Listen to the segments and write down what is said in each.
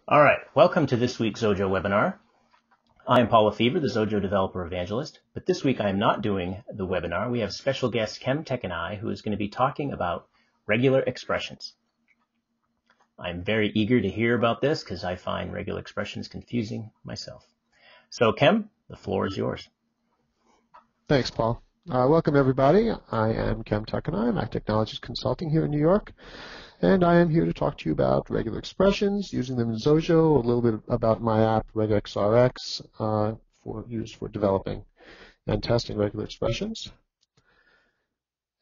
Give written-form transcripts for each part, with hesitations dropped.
All right, welcome to this week's Xojo webinar. I am Paula Fever, the Xojo Developer Evangelist, but this week I am not doing the webinar. We have special guest Kem Tekinay, who is going to be talking about regular expressions. I'm very eager to hear about this because I find regular expressions confusing myself. So Kem, the floor is yours. Thanks, Paul. Welcome, everybody. I am Kem Tekinay. I'm at Technologies Consulting here in New York, and I am here to talk to you about regular expressions, using them in Xojo, a little bit about my app, RegExRx, used for developing and testing regular expressions.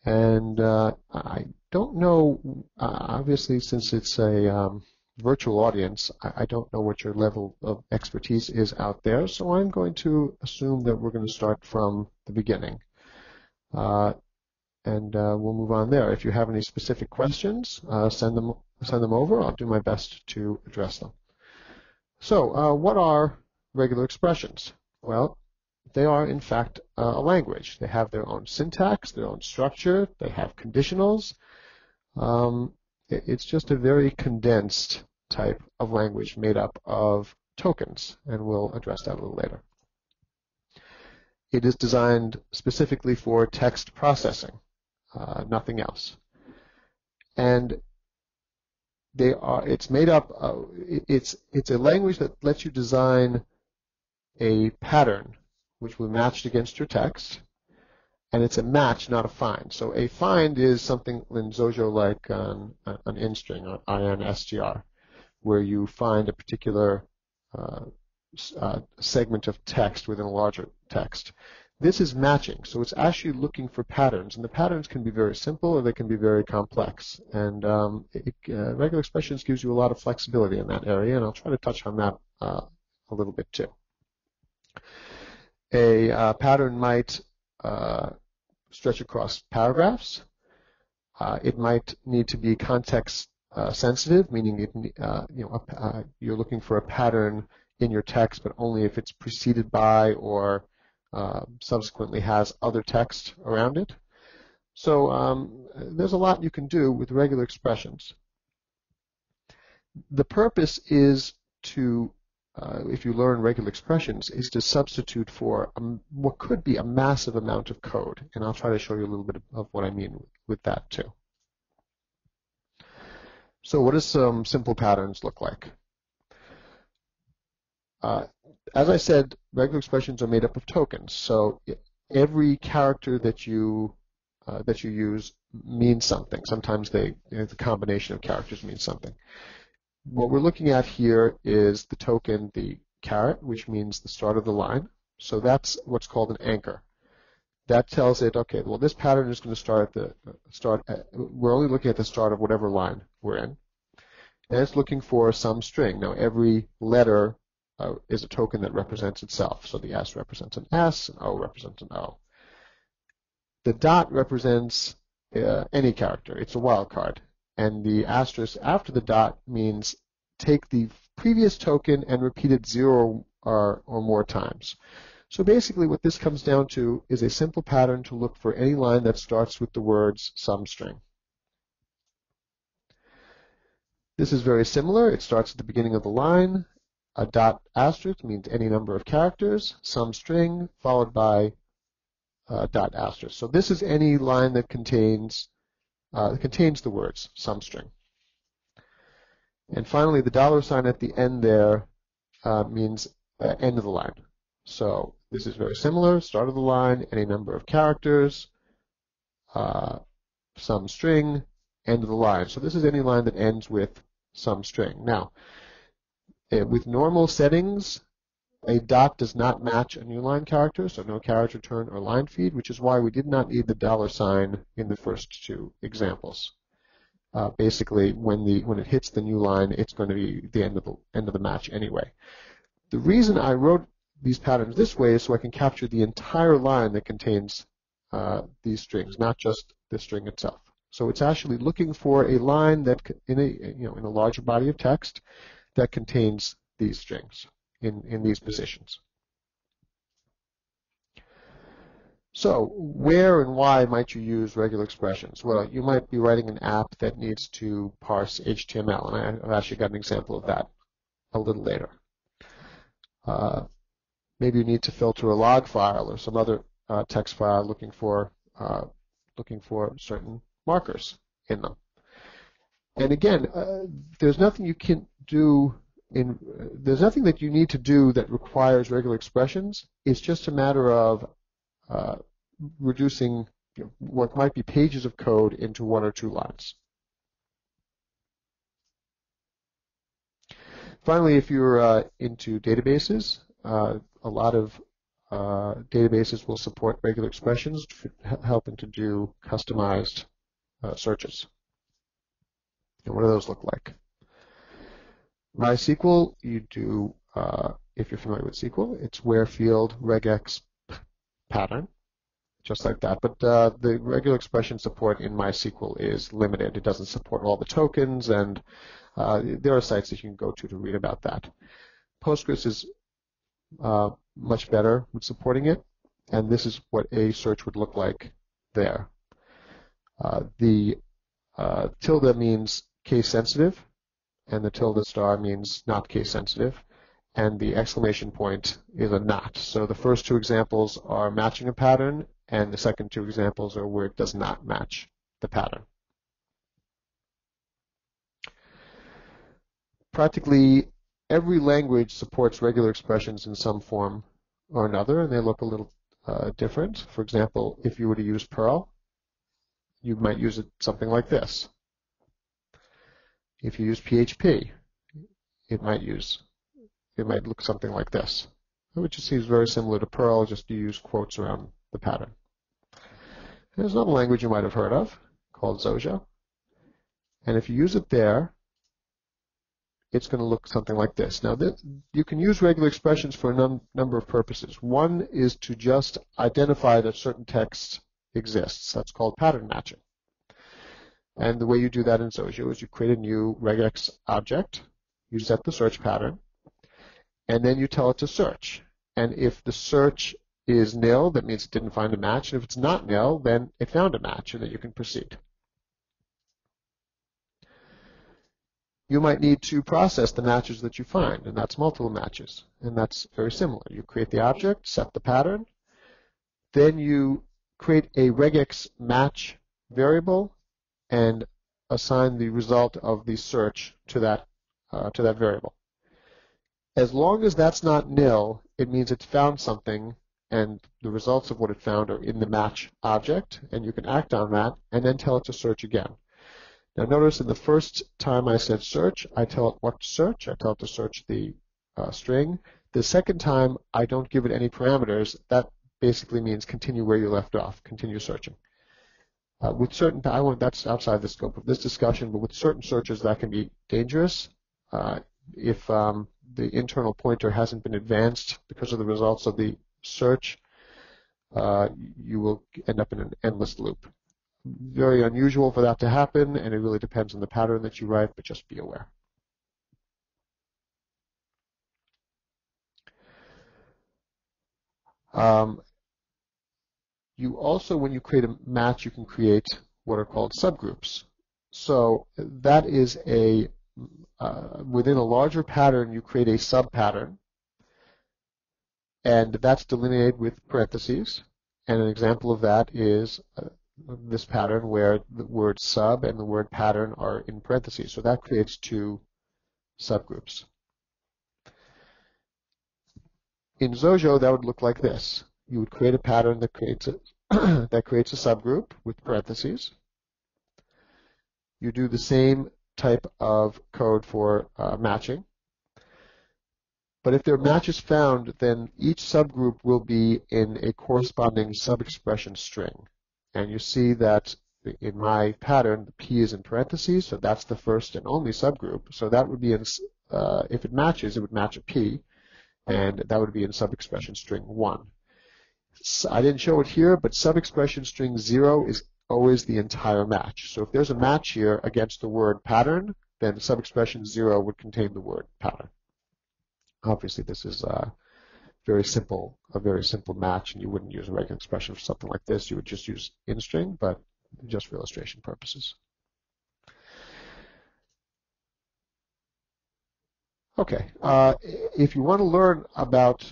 And I don't know, obviously, since it's a virtual audience, I don't know what your level of expertise is out there, so I'm going to assume that we're going to start from the beginning. And we'll move on there. If you have any specific questions, send them over. I'll do my best to address them. So what are regular expressions? Well, they are, in fact, a language. They have their own syntax, their own structure. They have conditionals. It's just a very condensed type of language made up of tokens, and we'll address that a little later. It is designed specifically for text processing, nothing else. And it's made up of, it's a language that lets you design a pattern which will be matched against your text, and it's a match, not a find. So a find is something in Xojo like an in string, or INSTR, where you find a particular segment of text within a larger text. This is matching, so it's actually looking for patterns, and the patterns can be very simple or they can be very complex. And regular expressions gives you a lot of flexibility in that area, and I'll try to touch on that a little bit too. A pattern might stretch across paragraphs. It might need to be context sensitive, meaning you're looking for a pattern in your text, but only if it's preceded by or subsequently has other text around it. So there's a lot you can do with regular expressions. The purpose is to, if you learn regular expressions, is to substitute for what could be a massive amount of code. And I'll try to show you a little bit of what I mean with that too. So what does some simple patterns look like? As I said, regular expressions are made up of tokens. So every character that you use means something. Sometimes the combination of characters means something. What we're looking at here is the token, the caret, which means the start of the line. So that's what's called an anchor. That tells it, okay, well, this pattern is going to start at we're only looking at the start of whatever line we're in. And it's looking for some string. Now, every letter is a token that represents itself. So the S represents an S, and O represents an O. The dot represents any character. It's a wildcard. And the asterisk after the dot means take the previous token and repeat it 0 or more times. So basically what this comes down to is a simple pattern to look for any line that starts with the words some string. This is very similar. It starts at the beginning of the line. A dot asterisk means any number of characters, some string, followed by dot asterisk. So this is any line that contains the words some string. And finally, the $sign at the end there means end of the line. So this is very similar. Start of the line, any number of characters, some string, end of the line. So this is any line that ends with some string. Now, with normal settings, a dot does not match a new line character, so no character turn or line feed, which is why we did not need the $sign in the first two examples. Basically, when it hits the new line, it's going to be the end of the match anyway. The reason I wrote these patterns this way is so I can capture the entire line that contains these strings, not just the string itself. So it's actually looking for a line that in a larger body of text that contains these strings in these positions. So where and why might you use regular expressions? Well, you might be writing an app that needs to parse HTML, and I've actually got an example of that a little later. Maybe you need to filter a log file or some other text file looking for certain markers in them. And again, there's nothing you can do there's nothing that you need to do that requires regular expressions. It's just a matter of reducing what might be pages of code into 1 or 2 lines. Finally, if you're into databases, a lot of databases will support regular expressions, helping to do customized searches. And what do those look like? MySQL, you do, if you're familiar with SQL, it's where field RegEx pattern, just like that. But the regular expression support in MySQL is limited. It doesn't support all the tokens, and there are sites that you can go to read about that. Postgres is much better with supporting it, and this is what a search would look like there. The tilde means case sensitive, and the tilde star means not case sensitive, and the exclamation point is a not. So the first 2 examples are matching a pattern, and the second 2 examples are where it does not match the pattern. Practically every language supports regular expressions in some form or another, and they look a little different. For example, if you were to use Perl, you might use it something like this. If you use PHP, it might look something like this, which seems very similar to Perl, just you use quotes around the pattern. There's another language you might have heard of called Xojo, and if you use it there, it's going to look something like this. Now, you can use regular expressions for a number of purposes. One is to just identify that certain text exists. That's called pattern matching. And the way you do that in Xojo is you create a new regex object, you set the search pattern, and then you tell it to search. And if the search is nil, that means it didn't find a match. And if it's not nil, then it found a match, and then you can proceed. You might need to process the matches that you find, and that's multiple matches. And that's very similar. You create the object, set the pattern, then you create a regex match variable, and assign the result of the search to that variable. As long as that's not nil, it means it's found something, and the results of what it found are in the match object, and you can act on that, and then tell it to search again. Now notice in the first time I said search, I tell it what to search. I tell it to search the string. The second time, I don't give it any parameters. That basically means continue where you left off, continue searching. With certain, that's outside the scope of this discussion, but with certain searches that can be dangerous. If the internal pointer hasn't been advanced because of the results of the search, you will end up in an endless loop. Very unusual for that to happen, and it really depends on the pattern that you write, but just be aware. You also, when you create a match, you can create what are called subgroups. So that is within a larger pattern, you create a sub-pattern, and that's delineated with parentheses. And an example of that is this pattern where the word sub and the word pattern are in parentheses. So that creates 2 subgroups. In Xojo, that would look like this. You would create a pattern that creates a subgroup with parentheses. You do the same type of code for matching. But if there are matches found, then each subgroup will be in a corresponding sub-expression string. And you see that in my pattern, the P is in parentheses, so that's the first and only subgroup. So that would be in, if it matches, it would match a P, and that would be in sub-expression string 1. So I didn't show it here, but sub-expression string 0 is always the entire match. So if there's a match here against the word pattern, then sub-expression 0 would contain the word pattern. Obviously, this is a very simple match, and you wouldn't use a regular expression for something like this. You would just use in-string, but just for illustration purposes. Okay, if you want to learn about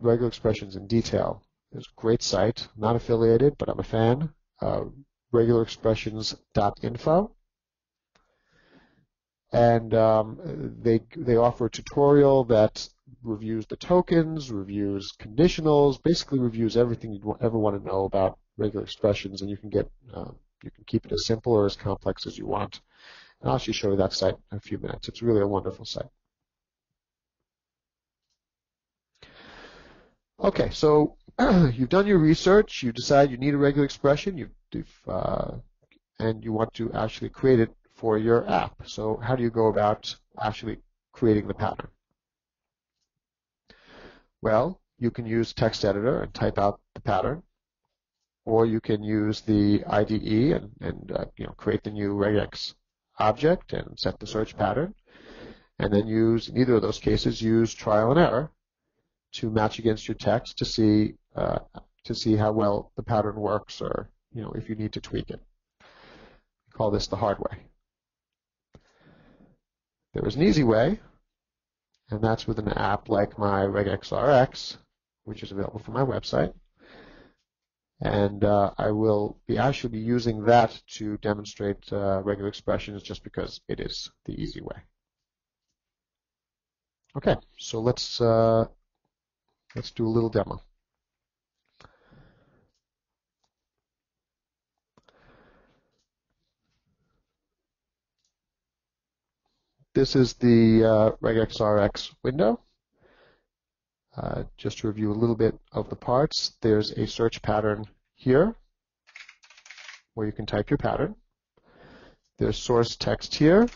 regular expressions in detail, there's a great site, not affiliated, but I'm a fan, regularexpressions.info. And they offer a tutorial that reviews the tokens, reviews conditionals, basically reviews everything you'd ever want to know about regular expressions, and you can keep it as simple or as complex as you want. And I'll actually show you that site in a few minutes. It's really a wonderful site. Okay, so you've done your research, you decide you need a regular expression, and you want to actually create it for your app. So how do you go about actually creating the pattern? Well, you can use text editor and type out the pattern, or you can use the IDE and create the new RegEx object and set the search pattern, and then in either of those cases, use trial and error to match against your text to see how well the pattern works, or if you need to tweak it. We call this the hard way. There is an easy way, and that's with an app like my RegExRx, which is available from my website. And I will actually be using that to demonstrate regular expressions just because it is the easy way. Okay, so let's do a little demo. This is the RegExRx window. Just to review a little bit of the parts, there's a search pattern here where you can type your pattern. There's source text here.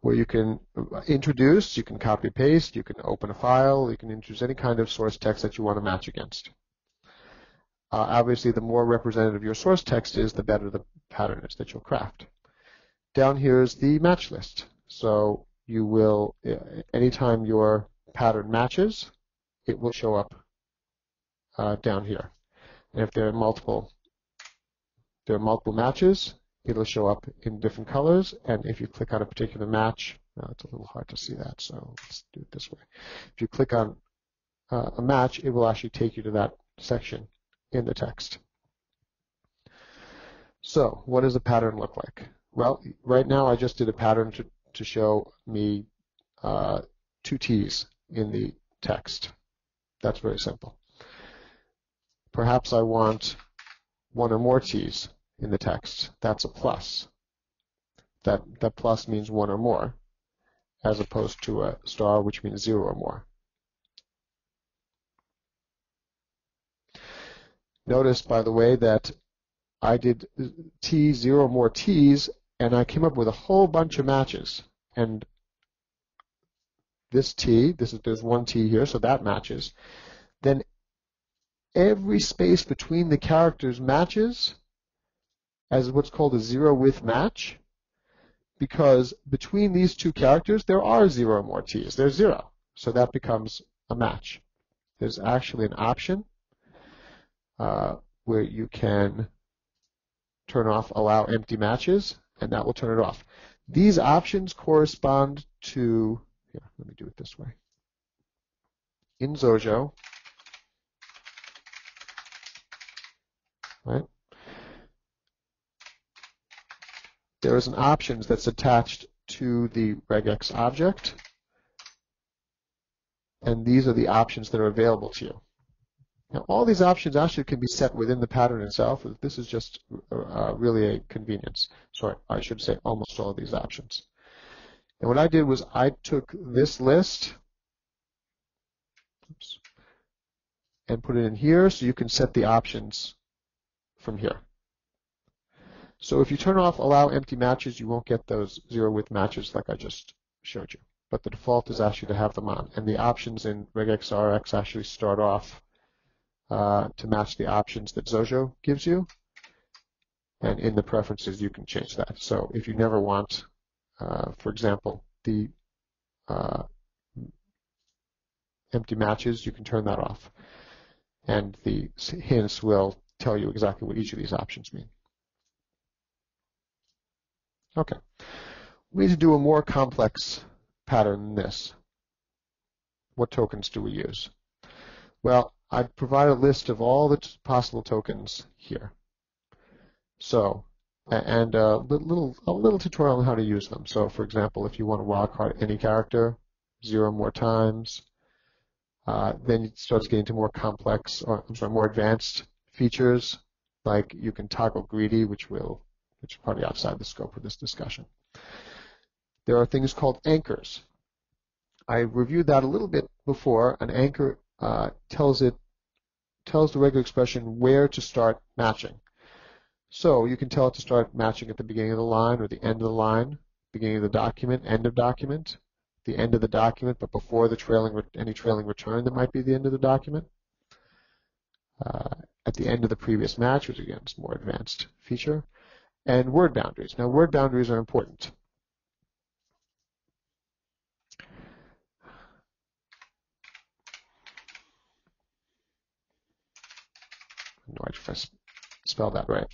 Where you can introduce, you can copy paste, you can open a file, you can introduce any kind of source text that you want to match against. Obviously, the more representative your source text is, the better the pattern is that you'll craft. Down here is the match list. So you will, anytime your pattern matches, it will show up down here. And if there are multiple matches, it'll show up in different colors. And if you click on a particular match, it's a little hard to see that, so let's do it this way. If you click on a match, it will actually take you to that section in the text. So what does a pattern look like? Well, right now I just did a pattern to show me 2 T's in the text. That's very simple. Perhaps I want 1 or more T's in the text. That's a plus. That plus means 1 or more, as opposed to a star, which means 0 or more. Notice, by the way, that I did T, 0 or more T's, and I came up with a whole bunch of matches. And this T, there's 1 T here, so that matches. Then every space between the characters matches as what's called a zero-width match, because between these 2 characters, there are 0 or more T's. There's 0, so that becomes a match. There's actually an option where you can turn off allow empty matches, and that will turn it off. These options correspond to, here, let me do it this way. In Xojo, right, there is an options that's attached to the RegEx object, and these are the options that are available to you. Now, all these options actually can be set within the pattern itself. This is just really a convenience. Sorry, I should say almost all of these options. And what I did was I took this list and put it in here, so you can set the options from here. So if you turn off allow empty matches, you won't get those 0-width matches like I just showed you. But the default is actually to have them on. And the options in RegExRx actually start off to match the options that Xojo gives you. And in the preferences, you can change that. So if you never want, for example, the empty matches, you can turn that off. And the hints will tell you exactly what each of these options mean. Okay. We need to do a more complex pattern than this. What tokens do we use? Well, I've provided a list of all the possible tokens here. So, and a little tutorial on how to use them. So, for example, if you want to wildcard any character 0 more times, then it starts getting to more complex, or I'm sorry, more advanced features, like you can toggle greedy, which is probably outside the scope of this discussion. There are things called anchors. I reviewed that a little bit before. An anchor tells the regular expression where to start matching. So you can tell it to start matching at the beginning of the line or the end of the line, beginning of the document, end of document, the end of the document, but before the any trailing return that might be the end of the document, at the end of the previous match, which again is a more advanced feature, and word boundaries. Now, word boundaries are important. I don't know if I spelled that right.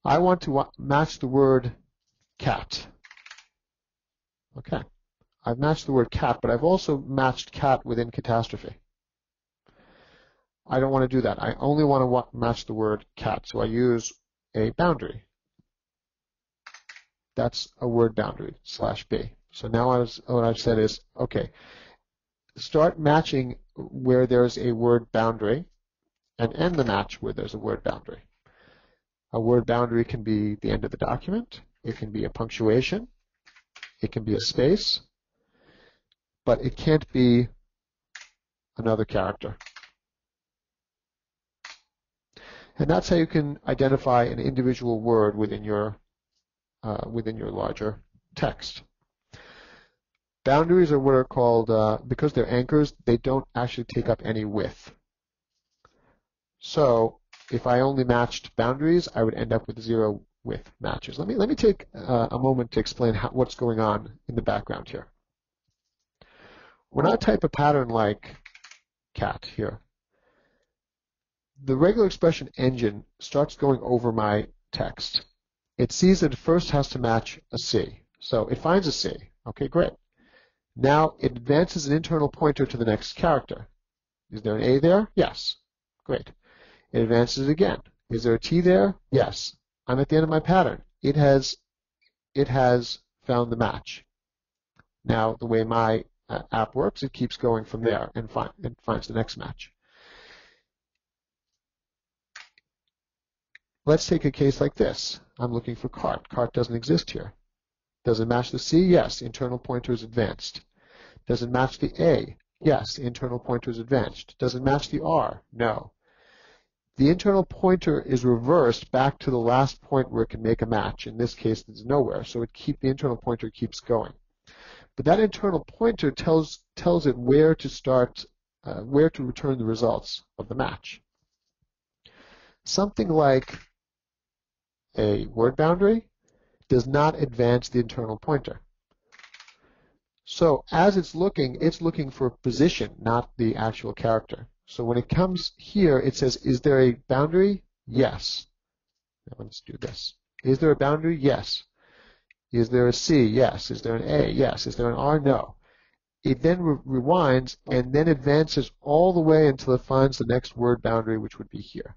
I want to match the word cat. Okay. I've matched the word cat, but I've also matched cat within catastrophe. I don't want to do that. I only want to match the word cat, so I use a boundary. That's a word boundary, /B. So now what I've said is, okay, start matching where there's a word boundary and end the match where there's a word boundary. A word boundary can be the end of the document. It can be a punctuation. It can be a space. But it can't be another character. And that's how you can identify an individual word within your larger text. Boundaries are what are called, because they're anchors, they don't actually take up any width. So if I only matched boundaries, I would end up with 0 width matches. Let me take a moment to explain what's going on in the background here. When I type a pattern like cat here, the regular expression engine starts going over my text. It sees that it first has to match a C. So it finds a C. Okay, great. Now it advances an internal pointer to the next character. Is there an A there? Yes. Great. It advances again. Is there a T there? Yes. I'm at the end of my pattern. It has found the match. Now the way my app works, it keeps going from there and finds the next match. Let's take a case like this. I'm looking for cart. Cart doesn't exist here. Does it match the C? Yes. Internal pointer is advanced. Does it match the A? Yes. Internal pointer is advanced. Does it match the R? No. The internal pointer is reversed back to the last point where it can make a match. In this case, it's nowhere, so the internal pointer keeps going. But that internal pointer tells it where to start, where to return the results of the match. Something like a word boundary does not advance the internal pointer. So as it's looking for position, not the actual character. So when it comes here, it says, is there a boundary? Yes. Now let's do this. Is there a boundary? Yes. Is there a C? Yes. Is there an A? Yes. Is there an R? No. It then rewinds and then advances all the way until it finds the next word boundary, which would be here.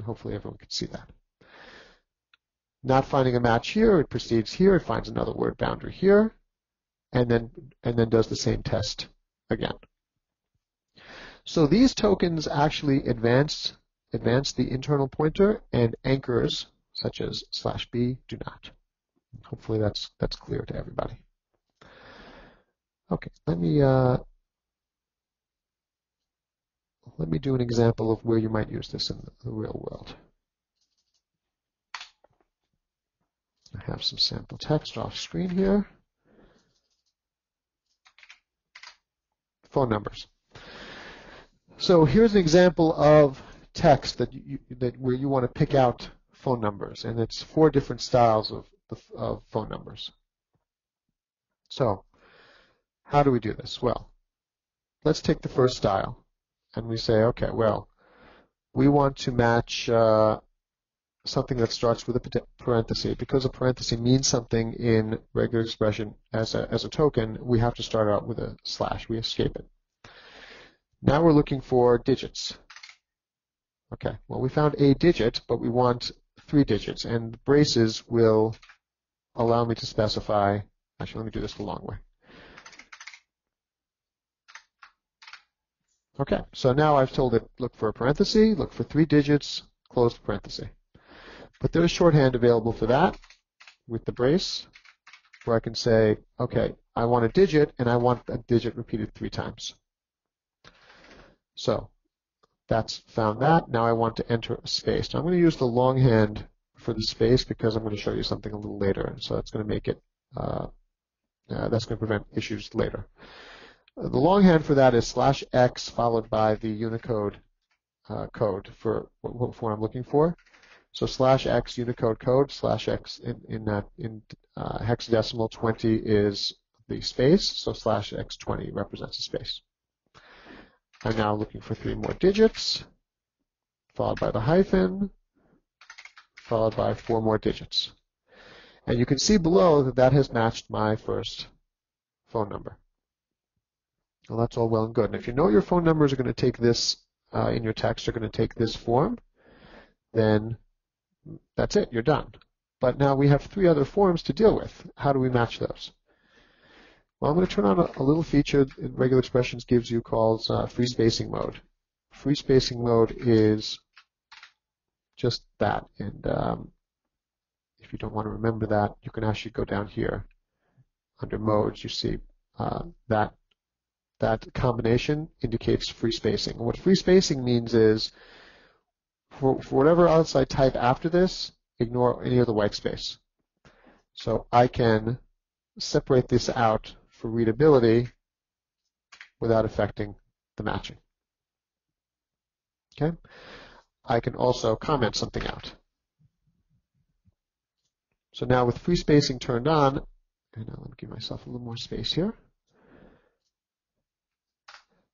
Hopefully everyone can see that. Not finding a match here, it proceeds here, it finds another word boundary here, and then does the same test again. So these tokens actually advance the internal pointer, and anchors such as /B do not. Hopefully that's clear to everybody. Okay, let me do an example of where you might use this in the real world. I have some sample text off screen here. Phone numbers. So here's an example of text where you want to pick out phone numbers, and it's 4 different styles of phone numbers. So how do we do this? Well, let's take the first style, and we say, okay, well, we want to match something that starts with a parenthesis. Because a parenthesis means something in regular expression as a token, we have to start out with a slash. We escape it. Now we're looking for digits. Okay, well, we found a digit, but we want 3 digits, and braces will allow me to specify. Actually, let me do this the long way. Okay, so now I've told it, look for a parenthesis, look for 3 digits, close the parenthesis. But there's shorthand available for that with the brace, where I can say, okay, I want a digit, and I want a digit repeated 3 times. So that's found that. Now I want to enter a space. Now I'm going to use the longhand for the space because I'm going to show you something a little later. So that's going to make it, that's going to prevent issues later. The longhand for that is /x followed by the Unicode code for what I'm looking for. So /x Unicode code, /x in hexadecimal 20 is the space, so /x20 represents a space. I'm now looking for 3 more digits, followed by the hyphen, followed by 4 more digits. And you can see below that that has matched my first phone number. Well, that's all well and good. And if you know your phone numbers are going to take this, in your text, are going to take this form, then that's it, you're done. But now we have 3 other forms to deal with. How do we match those? Well, I'm going to turn on a little feature in regular expressions gives you called free spacing mode. Free spacing mode is just that. And if you don't want to remember that, you can actually go down here under modes. You see that combination indicates free spacing. And what free spacing means is for whatever else I type after this, ignore any of the white space. So I can separate this out for readability without affecting the matching. Okay? I can also comment something out. So now with free spacing turned on, and now let me give myself a little more space here,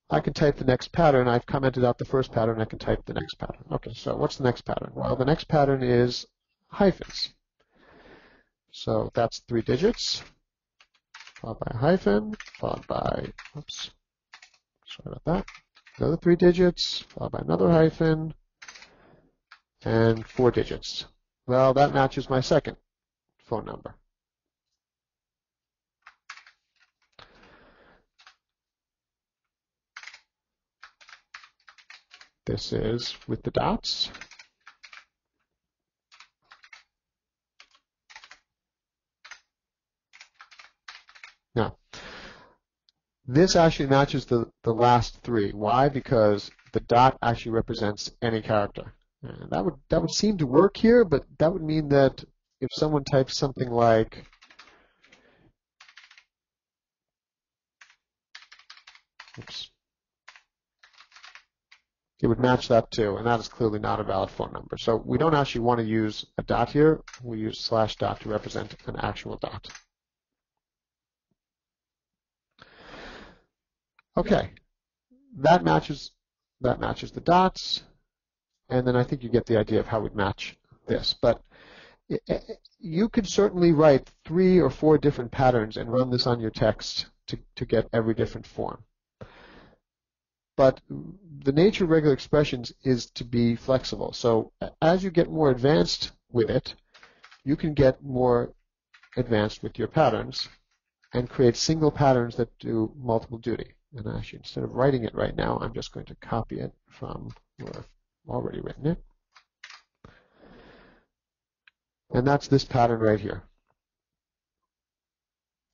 I can type the next pattern. I've commented out the first pattern. I can type the next pattern. Okay, so what's the next pattern? Well, the next pattern is hyphens. So that's 3 digits, followed by a hyphen, followed by, oops, sorry about that, another 3 digits, followed by another hyphen, and 4 digits. Well, that matches my second phone number. This is with the dots. Now, this actually matches the last 3. Why? Because the dot actually represents any character. And that would seem to work here, but that would mean that if someone types something like oops, it would match that too, and that is clearly not a valid phone number. So we don't actually want to use a dot here. We use /dot to represent an actual dot. Okay, that matches the dots, and then I think you get the idea of how we'd match this. But you could certainly write 3 or 4 different patterns and run this on your text to get every different form. But the nature of regular expressions is to be flexible. So as you get more advanced with it, you can get more advanced with your patterns and create single patterns that do multiple duty. And actually, instead of writing it right now, I'm just going to copy it from where I've already written it. And that's this pattern right here.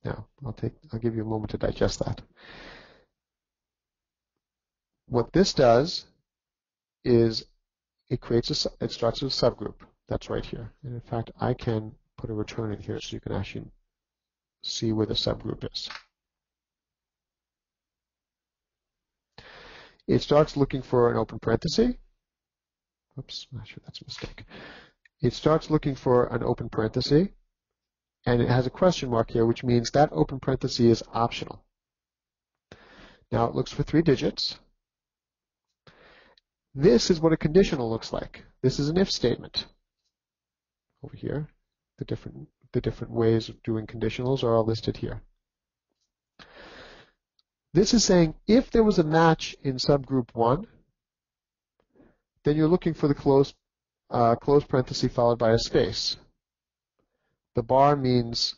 Now, I'll give you a moment to digest that. What this does is it starts with a subgroup. That's right here. And in fact, I can put a return in here so you can actually see where the subgroup is. It starts looking for an open parenthesis. Oops, actually that's a mistake. It starts looking for an open parenthesis, and it has a question mark here, which means that open parenthesis is optional. Now it looks for 3 digits. This is what a conditional looks like. This is an if statement. over here. The different ways of doing conditionals are all listed here. This is saying if there was a match in subgroup 1, then you're looking for the close parenthesis followed by a space. The bar means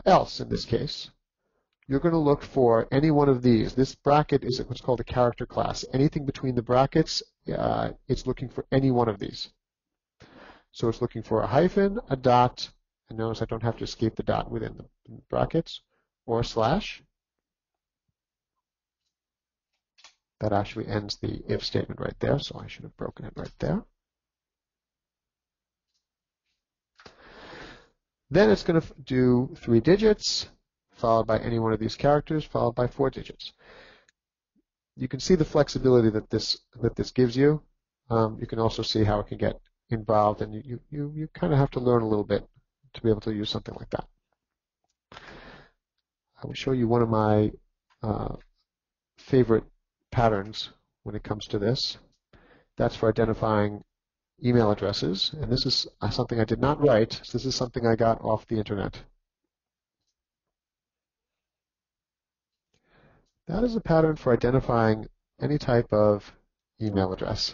else in this case. You're going to look for any one of these. This bracket is what's called a character class. Anything between the brackets, it's looking for any one of these. So it's looking for a hyphen, a dot, and notice I don't have to escape the dot within the brackets, or a slash. That actually ends the if statement right there, so I should have broken it right there. Then it's going to do 3 digits, followed by any one of these characters, followed by 4 digits. You can see the flexibility that this gives you. You can also see how it can get involved, and you kind of have to learn a little bit to be able to use something like that. I will show you one of my favorite patterns when it comes to this. That's for identifying email addresses, and this is something I did not write. So this is something I got off the internet. That is a pattern for identifying any type of email address.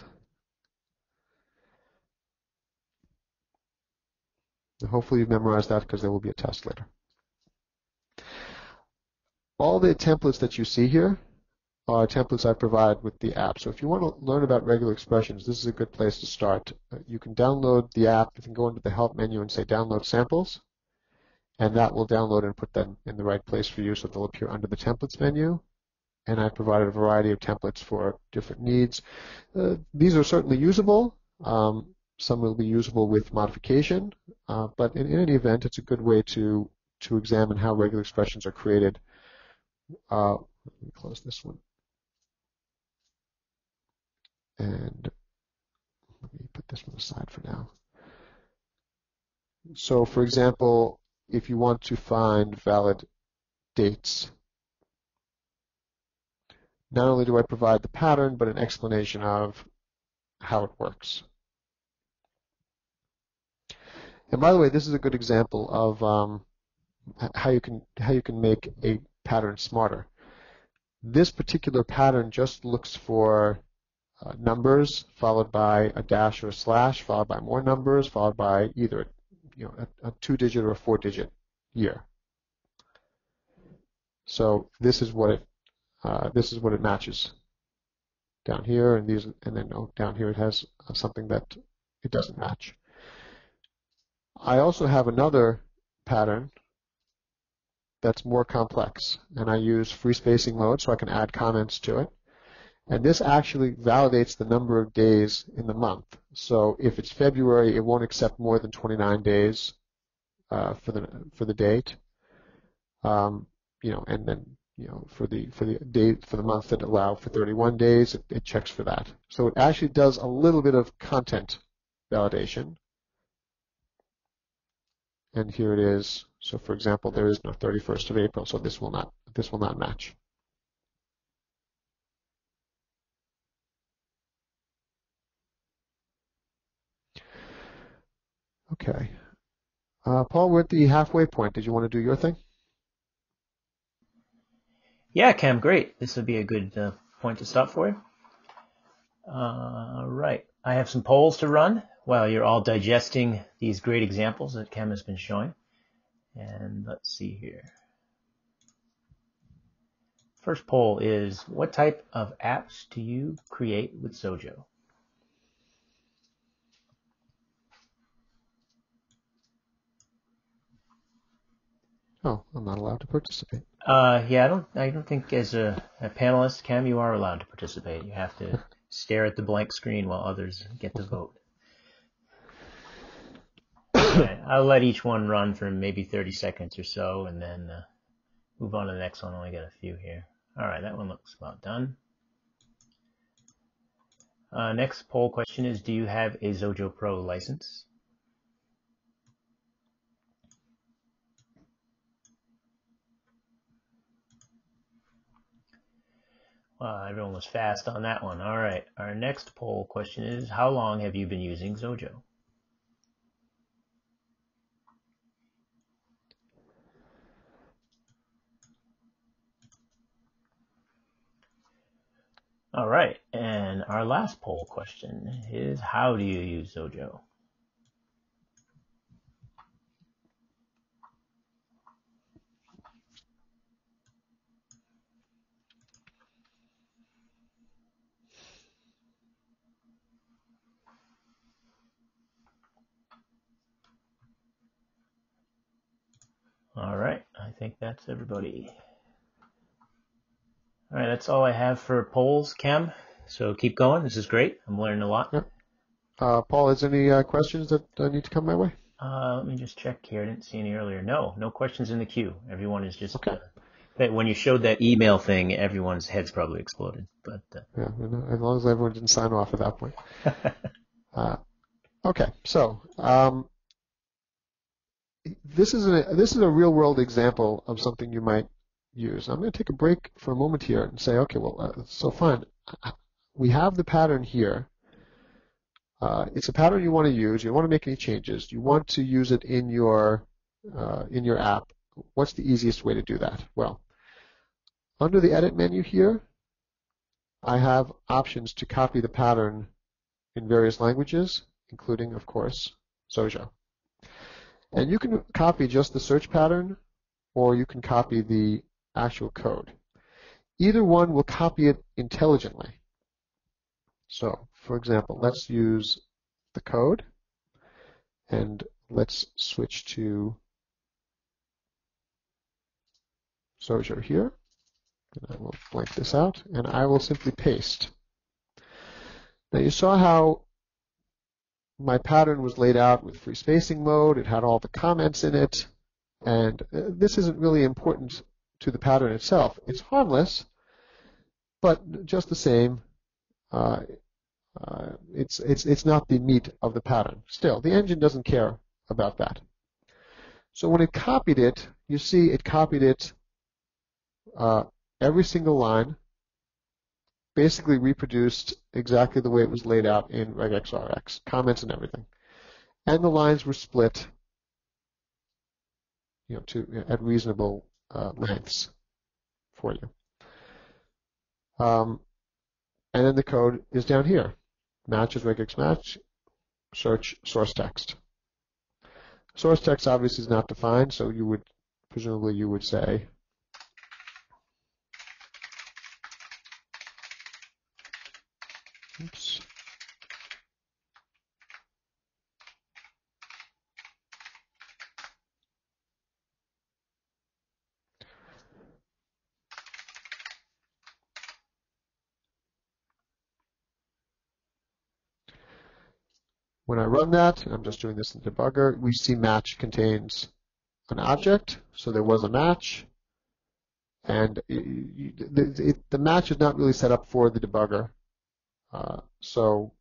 And hopefully you've memorized that because there will be a test later. All the templates that you see here are templates I provide with the app. So if you want to learn about regular expressions, this is a good place to start. You can download the app. You can go into the help menu and say download samples, and that will download and put them in the right place for you, so they'll appear under the templates menu. And I've provided a variety of templates for different needs. These are certainly usable. Some will be usable with modification, but in any event, it's a good way to examine how regular expressions are created. Let me close this one. And let me put this one aside for now. So, for example, if you want to find valid dates, not only do I provide the pattern, but an explanation of how it works. And by the way, this is a good example of how you can make a pattern smarter. This particular pattern just looks for numbers followed by a dash or a slash, followed by more numbers, followed by either a 2-digit or a 4-digit year. So this is what it matches down here, and then down here it has something that it doesn't match. I also have another pattern that's more complex, and I use free spacing mode so I can add comments to it. And this actually validates the number of days in the month. So if it's February, it won't accept more than 29 days for the date. And then for the month that allow for 31 days, it checks for that. So it actually does a little bit of content validation. And here it is. So for example, there is no 31st of April, so this will not match. Okay. Paul, we're at the halfway point. Did you want to do your thing? Yeah, Kem, great. This would be a good point to stop for you. Right. I have some polls to run while you're all digesting these great examples that Kem has been showing. And let's see here. First poll is, what type of apps do you create with Xojo? Oh, I'm not allowed to participate. Yeah, I don't think as a panelist, Kem, you are allowed to participate. You have to stare at the blank screen while others get to vote. Right, I'll let each one run for maybe 30 seconds or so, and then move on to the next one. Only got a few here. All right, that one looks about done. Next poll question is, do you have a Xojo Pro license? Everyone was fast on that one. All right, our next poll question is, how long have you been using Xojo? All right, and our last poll question is, how do you use Xojo? All right, I think that's everybody. All right, that's all I have for polls, Kem. So keep going. This is great. I'm learning a lot. Yeah. Paul, is there any questions that need to come my way? Let me just check here. I didn't see any earlier. No questions in the queue. Everyone is just Okay. when you showed that email thing, everyone's heads probably exploded. But Yeah, as long as everyone didn't sign off at that point. Okay, so this is a real world example of something you might use. I'm going to take a break for a moment here and say, okay, well, so fine. We have the pattern here. It's a pattern you want to use. You don't want to make any changes. You want to use it in your app. What's the easiest way to do that? Well, under the Edit menu here, I have options to copy the pattern in various languages, including, of course, Xojo. And you can copy just the search pattern, or you can copy the actual code. Either one will copy it intelligently. So, for example, let's use the code, and let's switch to Xojo here. And I will blank this out, and I will simply paste. Now you saw how my pattern was laid out with free spacing mode. It had all the comments in it, and this isn't really important to the pattern itself. It's harmless, but just the same, it's not the meat of the pattern. Still, the engine doesn't care about that. So when it copied it, you see it copied it every single line, basically reproduced exactly the way it was laid out in RegExRx, comments and everything. And the lines were split, at reasonable lengths for you. And then the code is down here. Matches regex match, search source text. Source text obviously is not defined, so presumably you would say oops. When I run that, I'm just doing this in the debugger, we see match contains an object, so there was a match, and the match is not really set up for the debugger, so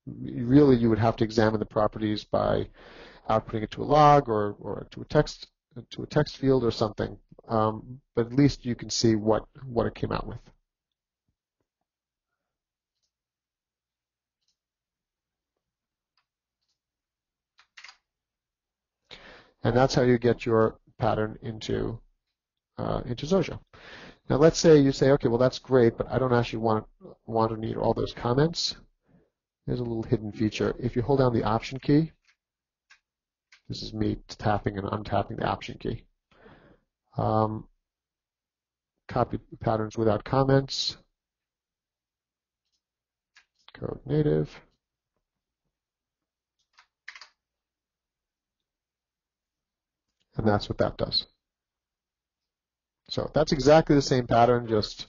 really you would have to examine the properties by outputting it to a log or to a text field or something, but at least you can see what it came out with. And that's how you get your pattern into Xojo. Now let's say you say, okay, well that's great, but I don't actually want to need all those comments. There's a little hidden feature. If you hold down the Option key, this is me tapping and untapping the Option key. Copy patterns without comments. Code native. And that's what that does. So that's exactly the same pattern, just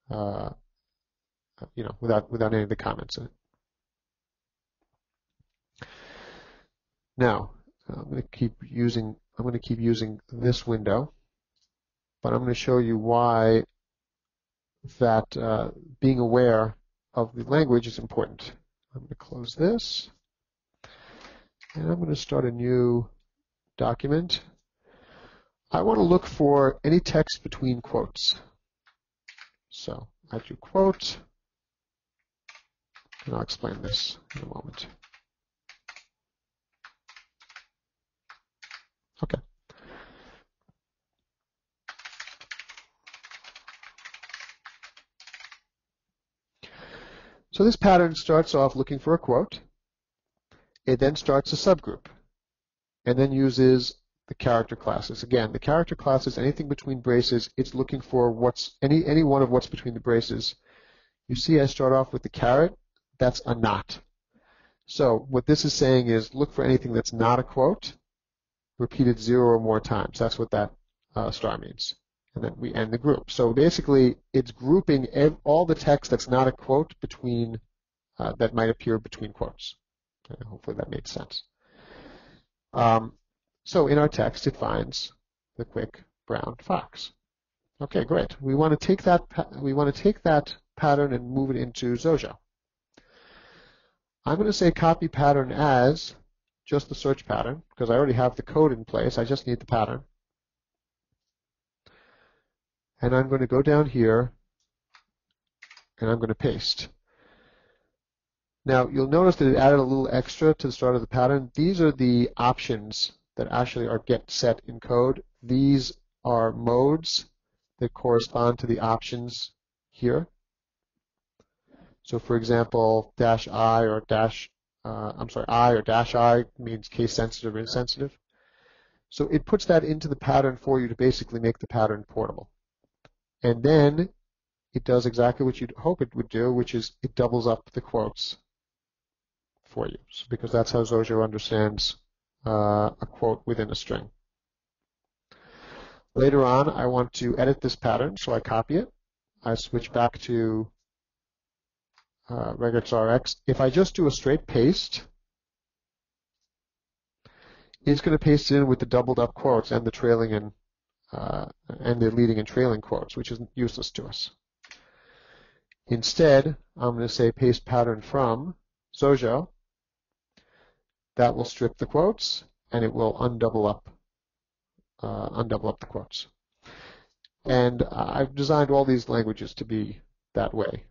without any of the comments in it. Now I'm going to keep using this window, but I'm going to show you why that being aware of the language is important. I'm going to close this, and I'm going to start a new document. I want to look for any text between quotes. So I do quote, and I'll explain this in a moment. Okay. So this pattern starts off looking for a quote. It then starts a subgroup and then uses the character classes. Again, the character classes, anything between braces, it's looking for what's any one of what's between the braces. You see I start off with the caret. That's a not. So what this is saying is look for anything that's not a quote, repeated 0 or more times. That's what that star means. And then we end the group. So basically, it's grouping all the text that's not a quote between that might appear between quotes. Hopefully that made sense. So in our text, it finds the quick brown fox. Okay, great. We want to take that pattern and move it into Xojo. I'm going to say copy pattern as just the search pattern because I already have the code in place. I just need the pattern. And I'm going to go down here and I'm going to paste. Now, you'll notice that it added a little extra to the start of the pattern. These are the options that actually are get set in code. These are modes that correspond to the options here. So, for example, -i or I or -i means case sensitive or insensitive. So it puts that into the pattern for you to basically make the pattern portable. And then it does exactly what you'd hope it would do, which is it doubles up the quotes for you, because that's how Xojo understands a quote within a string. Later on, I want to edit this pattern, so I copy it. I switch back to RegExRx. If I just do a straight paste, it's going to paste it in with the doubled up quotes and the trailing and the leading and trailing quotes, which is useless to us. Instead, I'm going to say paste pattern from Xojo. That will strip the quotes and it will undouble up the quotes. And I've designed all these languages to be that way.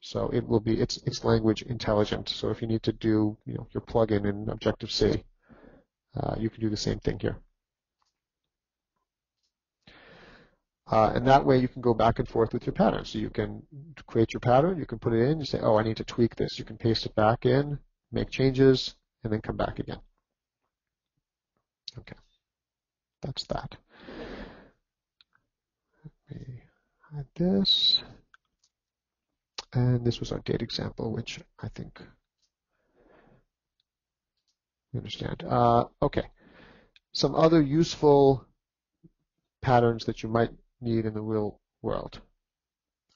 So it will be it's language intelligent. So if you need to do your plugin in Objective-C, you can do the same thing here. And that way you can go back and forth with your pattern. So you can create your pattern, you can put it in, you say, oh, I need to tweak this. You can paste it back in, make changes, and then come back again. Okay, that's that. Let me hide this. And this was our date example, which I think you understand. Okay, some other useful patterns that you might need in the real world.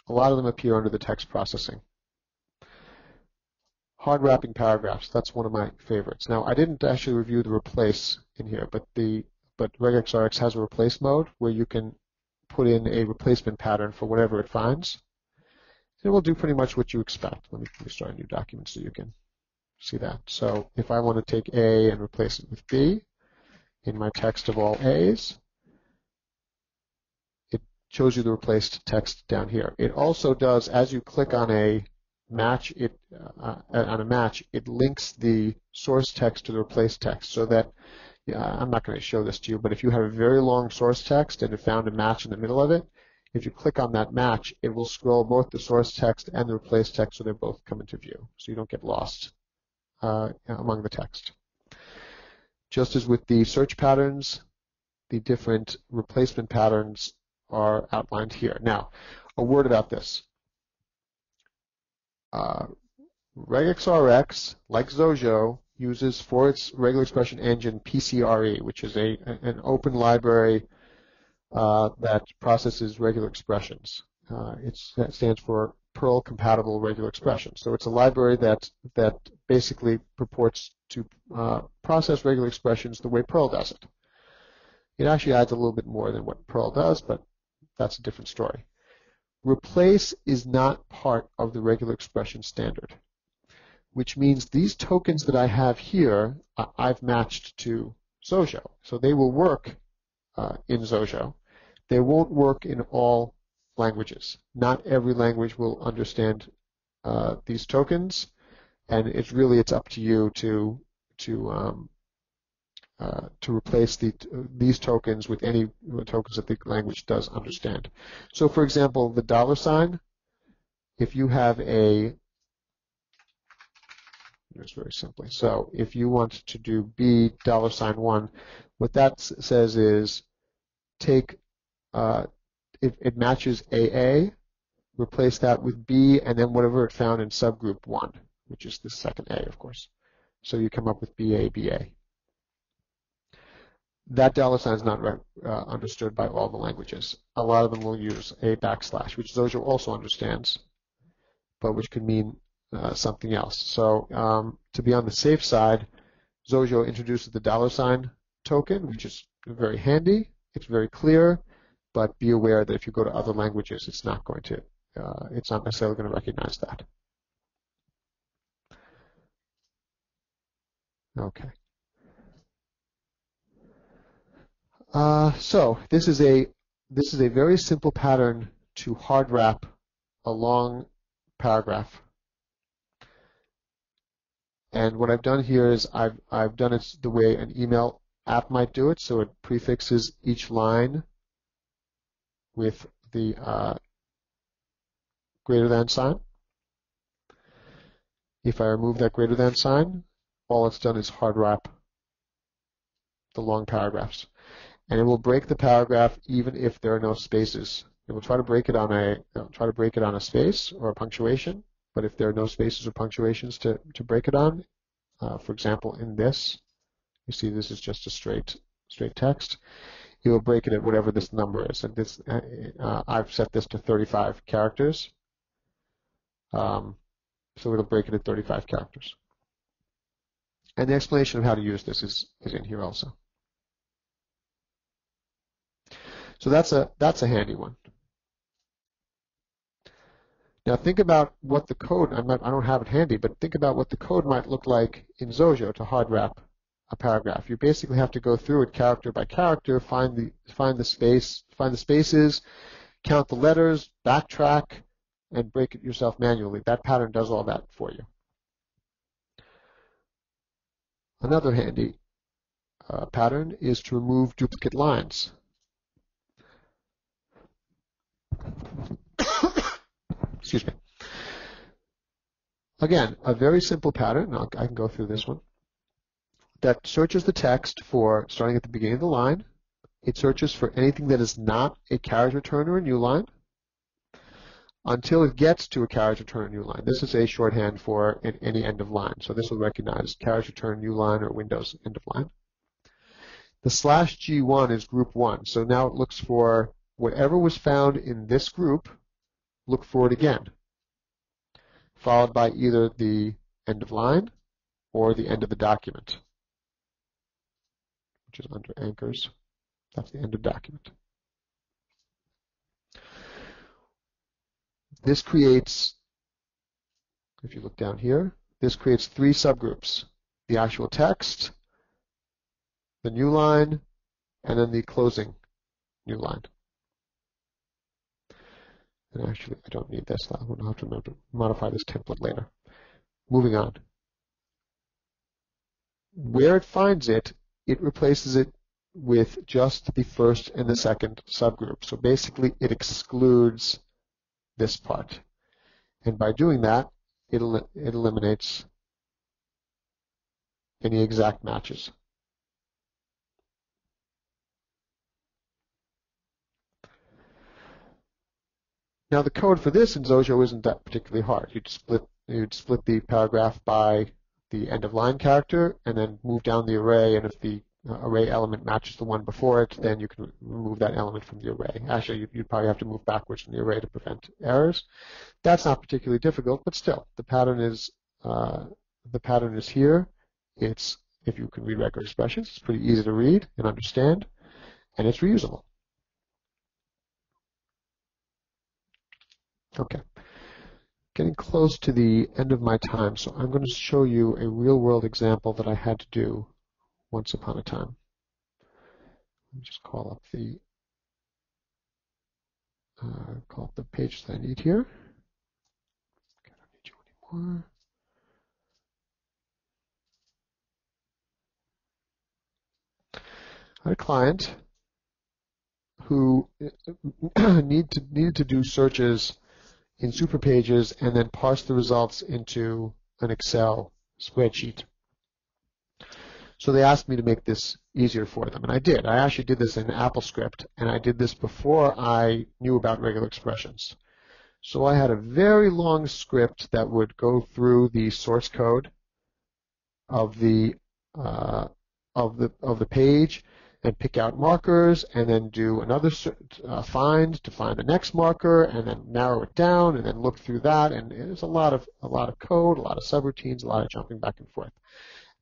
A lot of them appear under the text processing. Hard wrapping paragraphs, that's one of my favorites. Now, I didn't actually review the replace in here, but RegExRx has a replace mode where you can put in a replacement pattern for whatever it finds. It will do pretty much what you expect. Let me start a new document so you can see that. So if I want to take A and replace it with B in my text of all A's, it shows you the replaced text down here. It also does, as you click on a match, it links the source text to the replaced text so that, I'm not going to show this to you, but if you have a very long source text and it found a match in the middle of it, if you click on that match, it will scroll both the source text and the replaced text so they both come into view, so you don't get lost among the text. Just as with the search patterns, the different replacement patterns are outlined here. Now, a word about this. RegExRx, like Xojo, uses for its regular expression engine PCRE, which is an open library that processes regular expressions. It stands for Perl compatible regular expressions. So it's a library that basically purports to process regular expressions the way Perl does it. It actually adds a little bit more than what Perl does, but that's a different story. Replace is not part of the regular expression standard, which means these tokens that I have here, I've matched to Xojo. So they will work in Xojo. They won't work in all languages. Not every language will understand these tokens, and it's up to you to replace these tokens with any tokens that the language does understand. So, for example, the $, if you have a characters very simply. So if you want to do B $1, what that says is take, it matches AA, replace that with B, and then whatever it found in subgroup 1, which is the second A, of course. So you come up with BA, BA. That $ is not understood by all the languages. A lot of them will use a backslash, which Xojo also understands, but which could mean something else. So to be on the safe side, Xojo introduces the $ token, which is very handy. It's very clear, but be aware that if you go to other languages, it's not necessarily going to recognize that. Okay. So this is a very simple pattern to hard wrap a long paragraph. And what I've done here is I've done it the way an email app might do it. So it prefixes each line with the greater than sign. If I remove that greater than sign, all it's done is hard wrap the long paragraphs. And it will break the paragraph even if there are no spaces. It will try to break it on a space or a punctuation, but if there are no spaces or punctuations to break it on, for example, in this, you see this is just a straight text. It will break it at whatever this number is. And this, I've set this to 35 characters. So it'll break it at 35 characters. And the explanation of how to use this is in here also. So that's a handy one. Now think about what the code, I don't have it handy, but think about what the code might look like in Xojo to hard wrap a paragraph. You basically have to go through it character by character, find the spaces, count the letters, backtrack, and break it yourself manually. That pattern does all that for you. Another handy pattern is to remove duplicate lines. Excuse me. Again, a very simple pattern, I can go through this one, that searches the text for, starting at the beginning of the line, it searches for anything that is not a carriage return or a new line until it gets to a carriage return or new line. This is a shorthand for any end of line. So this will recognize carriage return, new line, or Windows end of line. The /G1 is group 1. So now it looks for whatever was found in this group, look for it again, followed by either the end of line or the end of the document, which is under anchors. That's the end of document. This creates, if you look down here, this creates 3 subgroups: the actual text, the new line, and then the closing new line. And actually, I don't need this. I'm going to have to modify this template later. Moving on. Where it finds it, it replaces it with just the first and the second subgroup. So basically, it excludes this part. And by doing that, it eliminates any exact matches. Now the code for this in Xojo isn't that particularly hard. You'd split the paragraph by the end of line character and then move down the array, and if the array element matches the one before it, then you can remove that element from the array. Actually, you'd probably have to move backwards in the array to prevent errors. That's not particularly difficult, but still, the pattern is here. It's, if you can read record expressions, it's pretty easy to read and understand, and it's reusable. Okay, getting close to the end of my time, so I'm going to show you a real-world example that I had to do once upon a time. Let me just call up the page that I need here. Okay, I don't need you anymore. I had a client who needed to do searches in super pages and then parse the results into an Excel spreadsheet. So they asked me to make this easier for them, and I did. I actually did this in AppleScript, and I did this before I knew about regular expressions. So I had a very long script that would go through the source code of the page and pick out markers, and then do another find to find the next marker, and then narrow it down, and then look through that. And there's a lot of code, a lot of subroutines, a lot of jumping back and forth.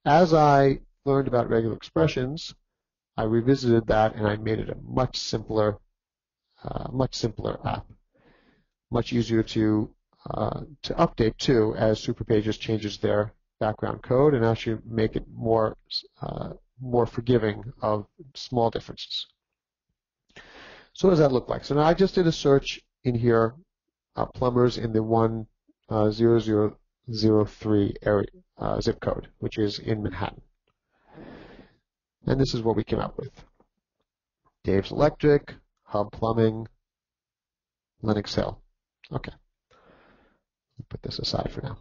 As I learned about regular expressions, I revisited that and I made it a much simpler app, much easier to update too, as Superpages changes their background code and actually make it more forgiving of small differences. So what does that look like? So now I just did a search in here, plumbers in the 10003 area zip code, which is in Manhattan. And this is what we came up with: Dave's Electric, Hub Plumbing, Lenox Hill. Okay, put this aside for now.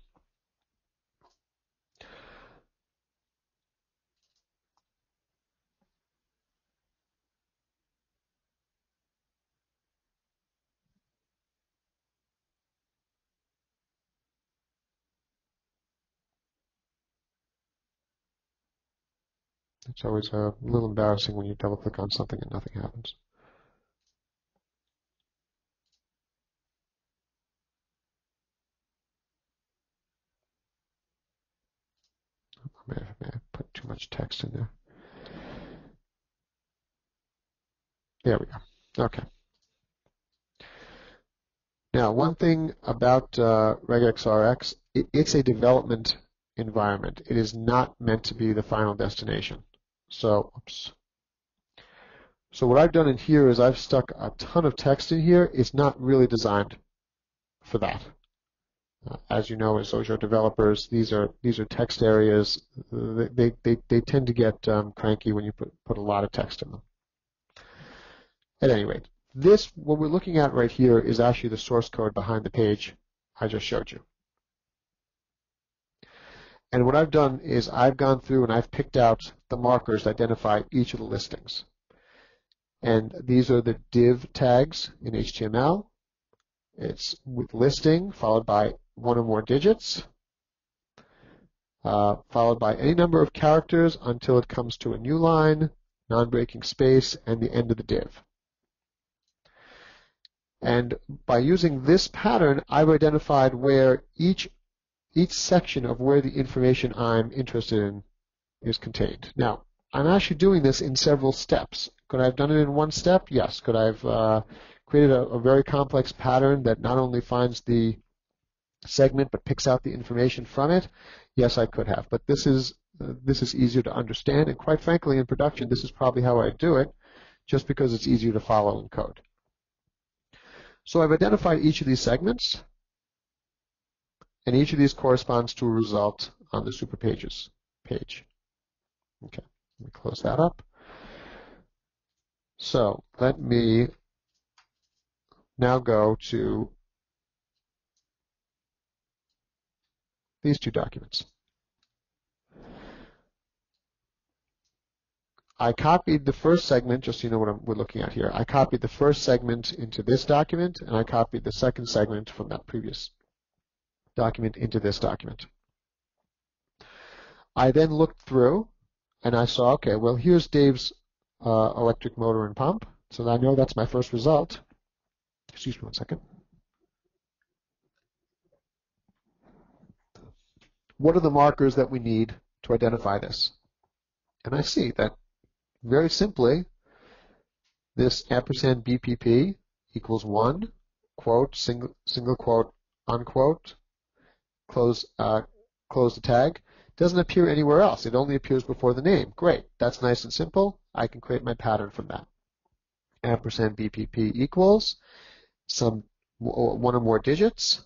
It's always a little embarrassing when you double click on something and nothing happens. I may have put too much text in there. There we go. Okay. Now, one thing about RegExRx, it's a development environment. It is not meant to be the final destination. So, oops. So what I've done in here is I've stuck a ton of text in here. It's not really designed for that. As you know, as Xojo developers, these are text areas. They tend to get cranky when you put a lot of text in them. At any rate, what we're looking at right here is actually the source code behind the page I just showed you. And what I've done is I've gone through and I've picked out the markers that identify each of the listings. And these are the div tags in HTML. It's with listing, followed by one or more digits, followed by any number of characters until it comes to a new line, non-breaking space, and the end of the div. And by using this pattern, I've identified where each section of where the information I'm interested in is contained. Now, I'm actually doing this in several steps. Could I have done it in one step? Yes. Could I have created a very complex pattern that not only finds the segment but picks out the information from it? Yes, I could have. But this is easier to understand, and quite frankly, in production, this is probably how I do it, just because it's easier to follow in code. So I've identified each of these segments, and each of these corresponds to a result on the Superpages page. Okay, let me close that up. So let me now go to these two documents. I copied the first segment, just so you know what we're looking at here. I copied the first segment into this document, and I copied the second segment from that previous document into this document. I then looked through, and I saw, okay, well, here's Dave's electric motor and pump, so I know that's my first result. Excuse me one second. What are the markers that we need to identify this? And I see that very simply, this ampersand BPP equals 1, quote, single quote, unquote, close the tag. Doesn't appear anywhere else. It only appears before the name. Great. That's nice and simple. I can create my pattern from that. Ampersand BPP equals one or more digits,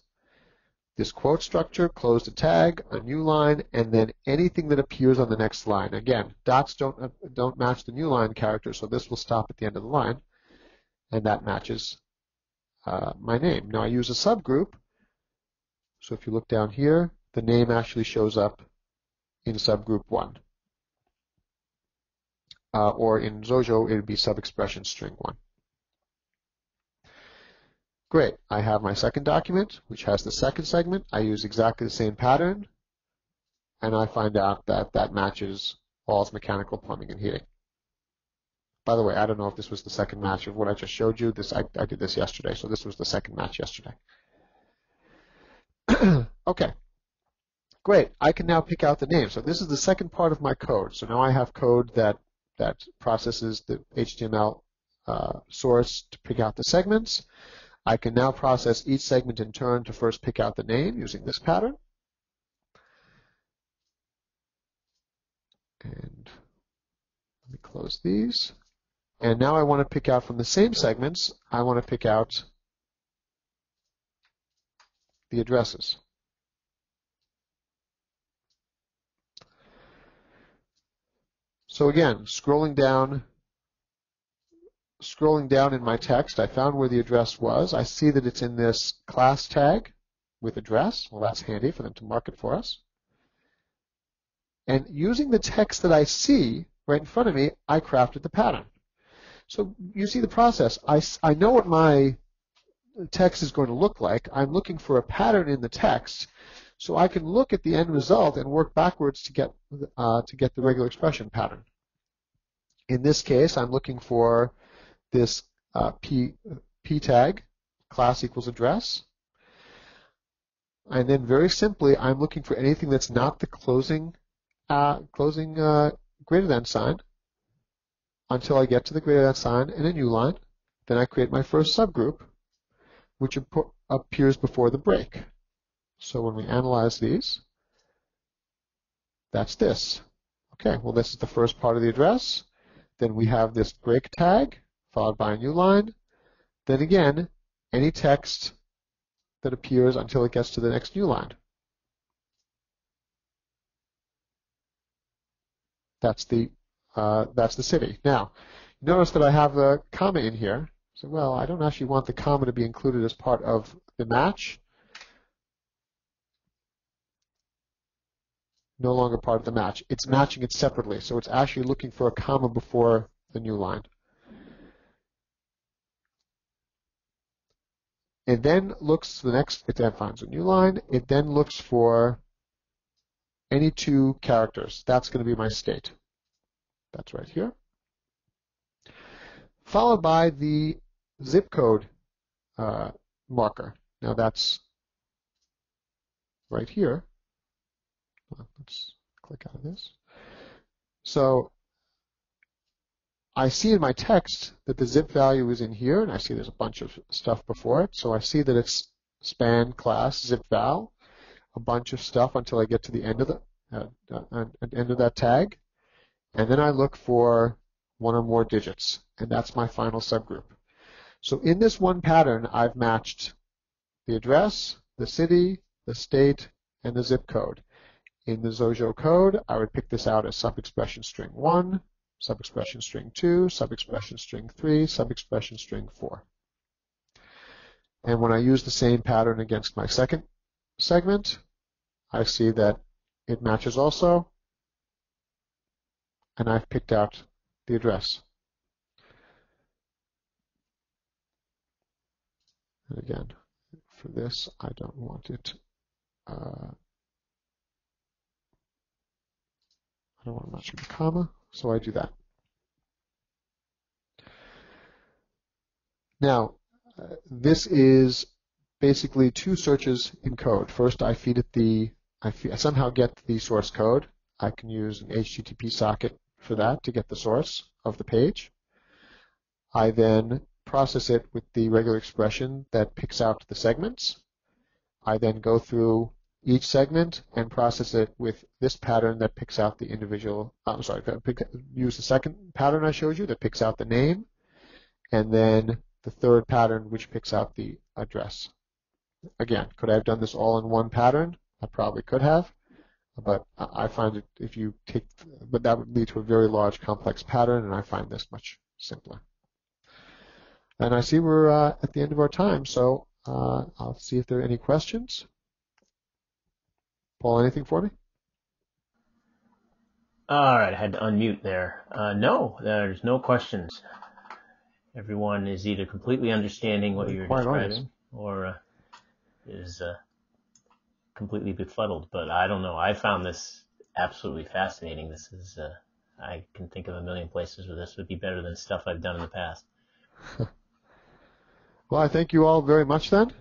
this quote structure, close the tag, a new line, and then anything that appears on the next line. Again, dots don't match the new line character, so this will stop at the end of the line, and that matches my name. Now I use a subgroup, so if you look down here, the name actually shows up in subgroup 1. Or in Xojo, it would be subexpression string 1. Great. I have my second document, which has the second segment. I use exactly the same pattern, and I find out that that matches All's mechanical, plumbing, and heating. By the way, I don't know if this was the second match of what I just showed you. I did this yesterday, so this was the second match yesterday. Okay. Great. I can now pick out the name. So this is the second part of my code. So now I have code that processes the HTML source to pick out the segments. I can now process each segment in turn to first pick out the name using this pattern. And let me close these. And now I want to pick out from the same segments, I want to pick out the addresses. So again, scrolling down in my text, I found where the address was. I see that it's in this class tag with address. Well, that's handy for them to mark it for us. And using the text that I see right in front of me, I crafted the pattern. So you see the process. I know what my text is going to look like. I'm looking for a pattern in the text, so I can look at the end result and work backwards to get the regular expression pattern. In this case, I'm looking for this p tag, class equals address, and then very simply, I'm looking for anything that's not the closing greater than sign until I get to the greater than sign and a new line. Then I create my first subgroup, which appears before the break. So when we analyze these, that's this. Okay, well, this is the first part of the address. Then we have this break tag, followed by a new line. Then again, any text that appears until it gets to the next new line. That's the city. Now, notice that I have a comma in here. So, well, I don't actually want the comma to be included as part of the match. No longer part of the match. It's matching it separately, so it's actually looking for a comma before the new line. It then looks it then finds a new line. It then looks for any two characters. That's going to be my state. That's right here. Followed by the zip code marker. Now that's right here. Let's click out of this. So I see in my text that the zip value is in here, and I see there's a bunch of stuff before it. So I see that it's span class zip val, a bunch of stuff until I get to the end of that tag, and then I look for one or more digits, and that's my final subgroup. So in this one pattern, I've matched the address, the city, the state, and the zip code. In the Xojo code, I would pick this out as subexpression string 1, subexpression string 2, subexpression string 3, subexpression string 4. And when I use the same pattern against my second segment, I see that it matches also, and I've picked out the address. And again, for this, I don't want it. I don't want to match with a comma, so I do that. Now, this is basically two searches in code. First, I feed it I somehow get the source code. I can use an HTTP socket for that to get the source of the page. I then process it with the regular expression that picks out the segments. I then go through each segment and process it with this pattern that picks out the individual, use the second pattern I showed you that picks out the name, and then the third pattern which picks out the address. Again, could I have done this all in one pattern? I probably could have, but I find it but that would lead to a very large complex pattern, and I find this much simpler. And I see we're at the end of our time, so I'll see if there are any questions. Paul, anything for me? All right, I had to unmute there. No, there's no questions. Everyone is either completely understanding what you're describing or is completely befuddled. But I don't know. I found this absolutely fascinating. This is, I can think of a million places where this would be better than stuff I've done in the past. Well, I thank you all very much then.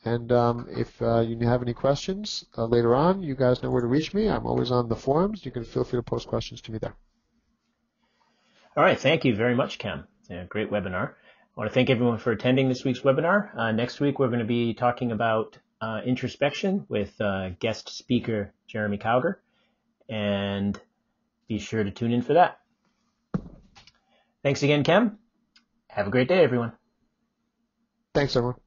And if you have any questions later on, you guys know where to reach me. I'm always on the forums. You can feel free to post questions to me there. All right. Thank you very much, Kem. Yeah, great webinar. I want to thank everyone for attending this week's webinar. Next week, we're going to be talking about introspection with guest speaker Jeremy Cowger. And be sure to tune in for that. Thanks again, Kem. Have a great day, everyone. Thanks, everyone.